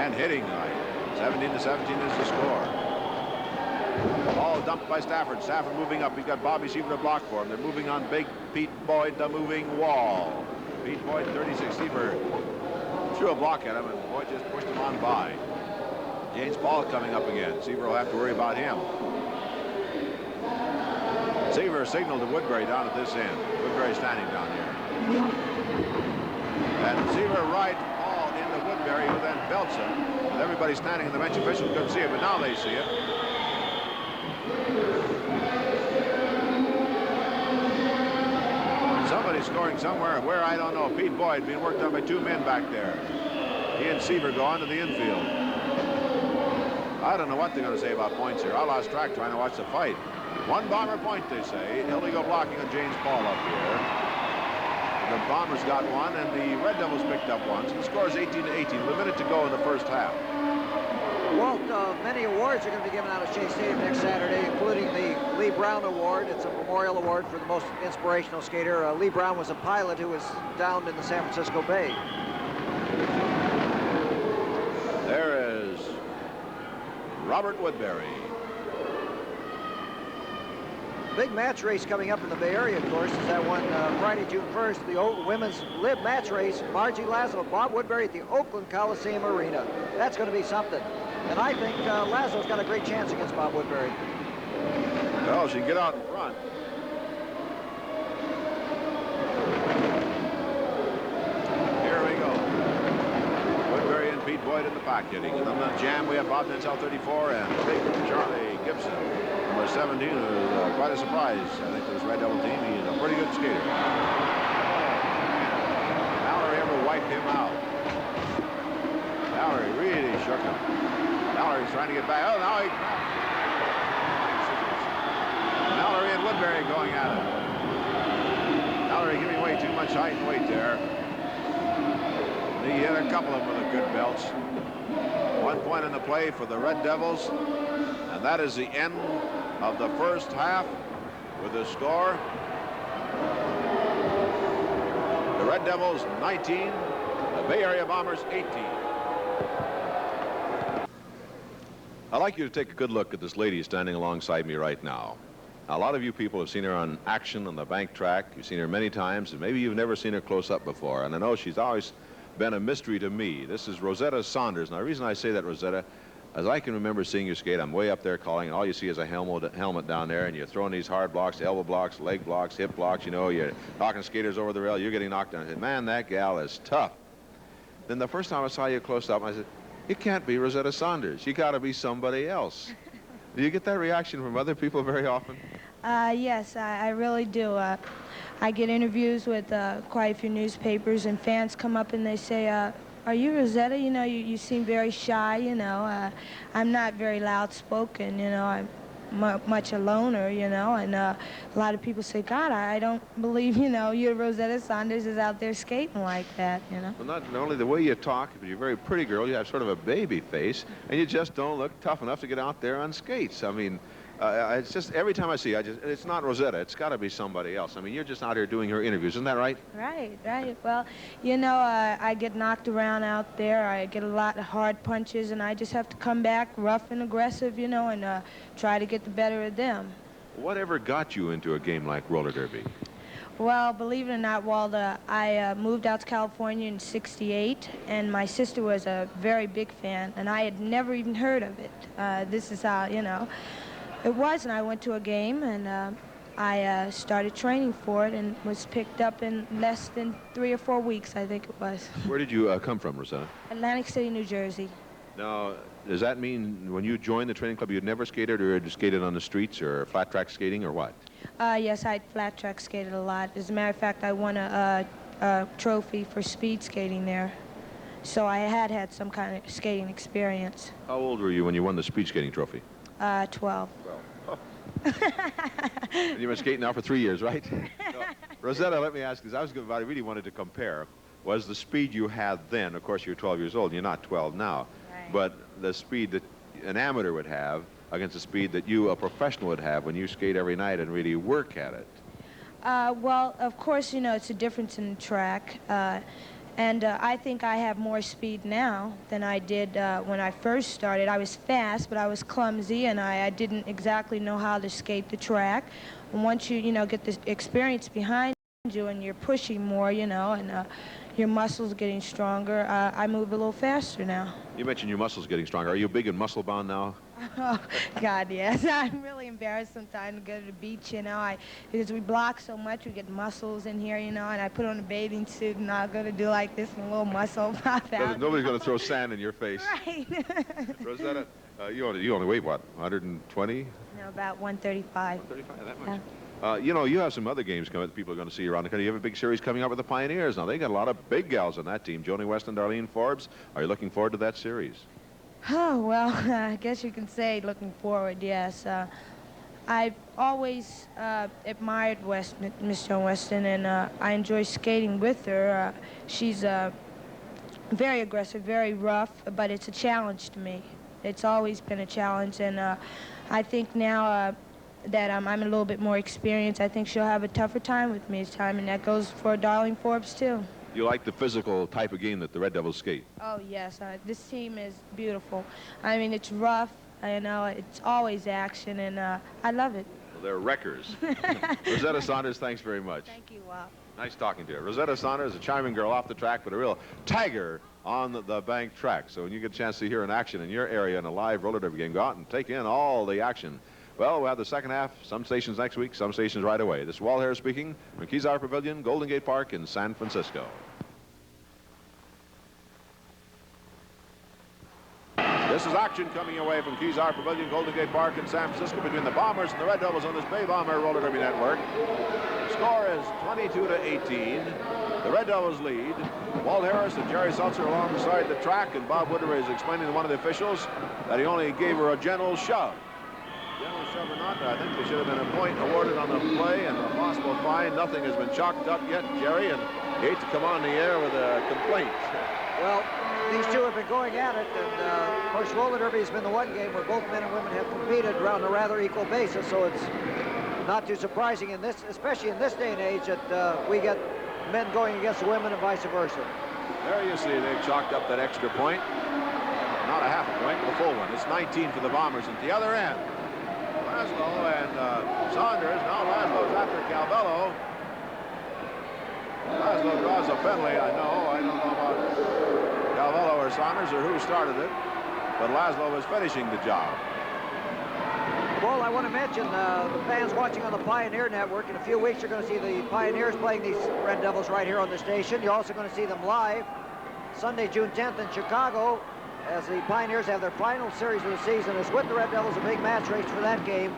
and hitting right. 17-17 is the score. Ball dumped by Stafford. Stafford moving up. He's got Bobby Seaver to block for him. They're moving on Big Pete Boyd, the moving wall. Pete Boyd, 36. Seaver threw a block at him, and Boyd just pushed him on by. James Paul coming up again. Seaver will have to worry about him. Seaver signaled to Woodberry down at this end. Woodberry standing down here. And Seaver right, ball into Woodberry, who then belts him. With everybody standing in the bench, officials couldn't see it, but now they see it. Somebody's scoring somewhere. Where, I don't know. Pete Boyd being worked on by two men back there. He and Seaver go on to the infield. I don't know what they're going to say about points here. I lost track trying to watch the fight. One Bomber point, they say. Illegal blocking on James Paul up here. The Bombers got one, and the Red Devils picked up one. So the score is 18-18 with a minute to go in the first half. Walt, many awards are going to be given out at Shea Stadium next Saturday, including the Lee Brown Award. It's a memorial award for the most inspirational skater. Lee Brown was a pilot who was downed in the San Francisco Bay. There is Robert Woodberry. Big match race coming up in the Bay Area, of course, is that one Friday, June 1st, the old women's live match race. Margie Laszlo, Bob Woodberry at the Oakland Coliseum Arena. That's going to be something. And I think Laszlo's got a great chance against Bob Woodberry. Well, she can get out in front. Here we go. Woodberry and Pete Boyd in the pack hitting. And on the jam, we have Bob Nensel, 34, and Big Charlie Gibson, number 17, who is quite a surprise, I think, to this Red Devil team. He's a pretty good skater. Mallory ever wiped him out. Mallory really shook him. Mallory's trying to get back. Oh, now he... Mallory and Woodberry going at it. Mallory giving away too much height and weight there. He hit a couple of them with the good belts. 1 point in the play for the Red Devils. And that is the end of the first half with the score. The Red Devils 19, the Bay Area Bombers 18. I'd like you to take a good look at this lady standing alongside me right now. A lot of you people have seen her on action on the bank track. You've seen her many times, and maybe you've never seen her close up before. And I know she's always been a mystery to me. This is Rosetta Saunders. Now, the reason I say that, Rosetta, as I can remember seeing you skate, I'm way up there calling, and all you see is a helmet down there, and you're throwing these hard blocks, elbow blocks, leg blocks, hip blocks. You know, you're knocking skaters over the rail. You're getting knocked down. I said, man, that gal is tough. Then the first time I saw you close up, I said, it can't be Rosetta Saunders. You got to be somebody else. Do you get that reaction from other people very often? Yes, I really do. I get interviews with quite a few newspapers, and fans come up and they say, are you Rosetta? You know, you seem very shy, you know. I'm not very loud-spoken, you know. I'm much a loner, you know, and a lot of people say, God, I don't believe, you know, your Rosetta Saunders is out there skating like that, you know. Well, not only the way you talk, but you're a very pretty girl. You have sort of a baby face, and you just don't look tough enough to get out there on skates. I mean, it's just every time I see you, it's not Rosetta. It's got to be somebody else. I mean, you're just out here doing her interviews. Isn't that right? Right. Well, you know, I get knocked around out there. I get a lot of hard punches, and I just have to come back rough and aggressive, you know, and try to get the better of them. Whatever got you into a game like roller derby? Well, believe it or not, Walter, I moved out to California in '68, and my sister was a very big fan, and I had never even heard of it. This is how, you know, it was, and I went to a game, and I started training for it and was picked up in less than 3 or 4 weeks, I think it was. Where did you come from, Rosetta? Atlantic City, New Jersey. Now, does that mean when you joined the training club, you'd never skated or had skated on the streets or flat track skating or what? Yes, I'd flat track skated a lot. As a matter of fact, I won a trophy for speed skating there. So I had some kind of skating experience. How old were you when you won the speed skating trophy? 12. Oh. And you've been skating now for 3 years, right? No. Rosetta, let me ask this. I really wanted to compare. Was the speed you had then, of course you're 12 years old, and you're not 12 now, right, but the speed that an amateur would have against the speed that you, a professional, would have when you skate every night and really work at it? Well, of course, you know, it's a difference in the track. And I think I have more speed now than I did when I first started. I was fast, but I was clumsy, and I didn't exactly know how to skate the track. And once you know, get the experience behind you and you're pushing more, you know, and your muscles getting stronger, I move a little faster now. You mentioned your muscles getting stronger. Are you big and muscle bound now? Oh, God, yes. I'm really embarrassed sometimes to go to the beach, you know, because we block so much, we get muscles in here, you know, and I put on a bathing suit and I'll go to do like this and a little muscle pop out. Nobody's going to throw sand in your face. Right. Rosetta, you only weigh, what, 120? No, about 135. 135, that much. Yeah. You know, you have some other games coming that people are going to see around the country. You have a big series coming up with the Pioneers. Now, they got a lot of big gals on that team. Joni West and Darlene Forbes. Are you looking forward to that series? Oh, well, I guess you can say looking forward, yes. I've always admired Miss Joan Weston, and I enjoy skating with her. She's very aggressive, very rough, but it's a challenge to me. It's always been a challenge, and I think now that I'm a little bit more experienced, I think she'll have a tougher time with me this time, and that goes for Darlene Forbes, too. You like the physical type of game that the Red Devils skate? Oh, yes. This team is beautiful. I mean, it's rough. You know, it's always action, and I love it. Well, they're wreckers. Rosetta Saunders, thanks very much. Thank you, Walt. Nice talking to you. Rosetta Saunders, a charming girl off the track, but a real tiger on the bank track. So when you get a chance to hear an action in your area in a live roller derby game, go out and take in all the action. Well, we'll have the second half, some stations next week, some stations right away. This is Walt Harris speaking from Kezar Pavilion, Golden Gate Park in San Francisco. This is action coming away from Kezar Pavilion, Golden Gate Park in San Francisco between the Bombers and the Red Devils on this Bay Bomber Roller Derby Network. The score is 22-18. The Red Devils lead. Walt Harris and Jerry Seltzer alongside the track, and Bob Woodberry is explaining to one of the officials that he only gave her a gentle shove. General shove or not, I think there should have been a point awarded on the play and a possible fine. Nothing has been chalked up yet, Jerry, and hate to come on the air with a complaint. Well, these two have been going at it, and of course roller derby has been the one game where both men and women have competed around a rather equal basis, so it's not too surprising in this, especially in this day and age, that we get men going against the women and vice versa. There you see they've chalked up that extra point. Not a half a point, but a full one. It's 19 for the Bombers at the other end. Laszlo and Saunders. Now Laszlo's after Calvello. Laszlo draws a penalty. I don't know about Calvello or Saunders or who started it, but Laszlo was finishing the job. Well, I want to mention the fans watching on the Pioneer Network. In a few weeks, you're going to see the Pioneers playing these Red Devils right here on the station. You're also going to see them live Sunday, June 10th in Chicago, as the Pioneers have their final series of the season. It's with the Red Devils, a big match race for that game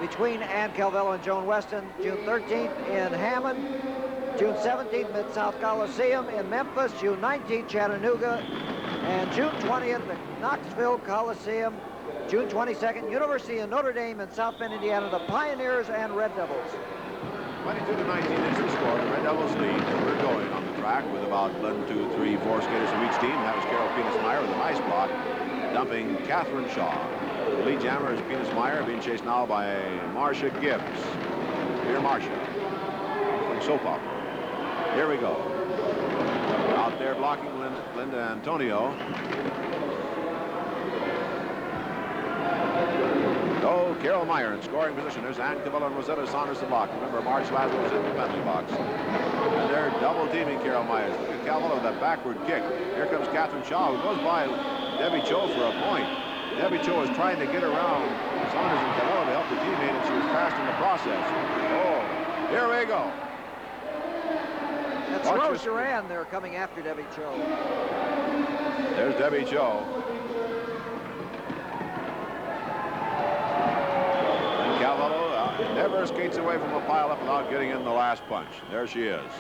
between Ann Calvello and Joan Weston. June 13th in Hammond, June 17th Mid-South Coliseum in Memphis, June 19th Chattanooga, and June 20th at Knoxville Coliseum, June 22nd University of Notre Dame in South Bend, Indiana. The Pioneers and Red Devils. 22-19 is the score. The Red Devils lead. We're going on the track with about 1, 2, 3, 4 skaters from each team. That was Carol Penis-Meyer with a nice block, dumping Catherine Shaw. The lead jammer is Penis-Meyer, being chased now by Marcia Gibbs. Here, Marcia, from soap opera. Here we go. Out there blocking Linda Antonio. So Carol Meyer in scoring position. There's Ann Calvello and Rosetta Saunders to block. Remember, Margie Laszlo was in the penalty box. And they're double teaming Carol Myers. Look at Calvello with that backward kick. Here comes Catherine Shaw, who goes by Debbie Cho for a point. Debbie Cho was trying to get around Saunders and Calvello to help the teammate, and she was fast in the process. Oh, here we go. That's Rose Duran there coming after Debbie Cho. There's Debbie Cho. Calvello never skates away from a pileup without getting in the last punch. There she is.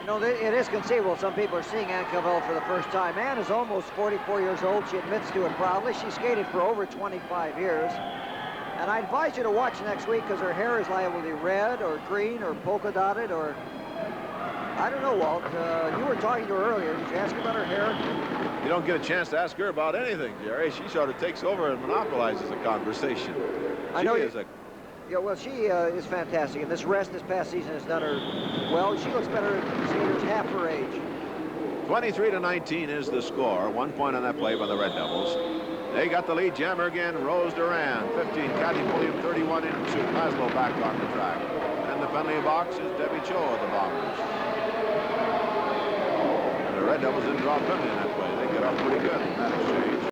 You know, it is conceivable some people are seeing Ann Calvello for the first time. Ann is almost 44 years old. She admits to it proudly. She skated for over 25 years. And I advise you to watch next week, because her hair is liable to be red or green or polka dotted or... I don't know, Walt. You were talking to her earlier. Did you ask her about her hair? You don't get a chance to ask her about anything, Jerry. She sort of takes over and monopolizes the conversation. I know. Yeah, well, she is fantastic, and this past season has done her well. She looks better than skaters half her age. 23-19 is the score. 1 point on that play by the Red Devils. They got the lead. Jammer again. Rose Duran, 15. Caddy Podium, 31 into Laszlo back on the track. And in the penalty box is Debbie Cho of the Bombers. And the Red Devils didn't draw a penalty in that play. They get off pretty good in that exchange.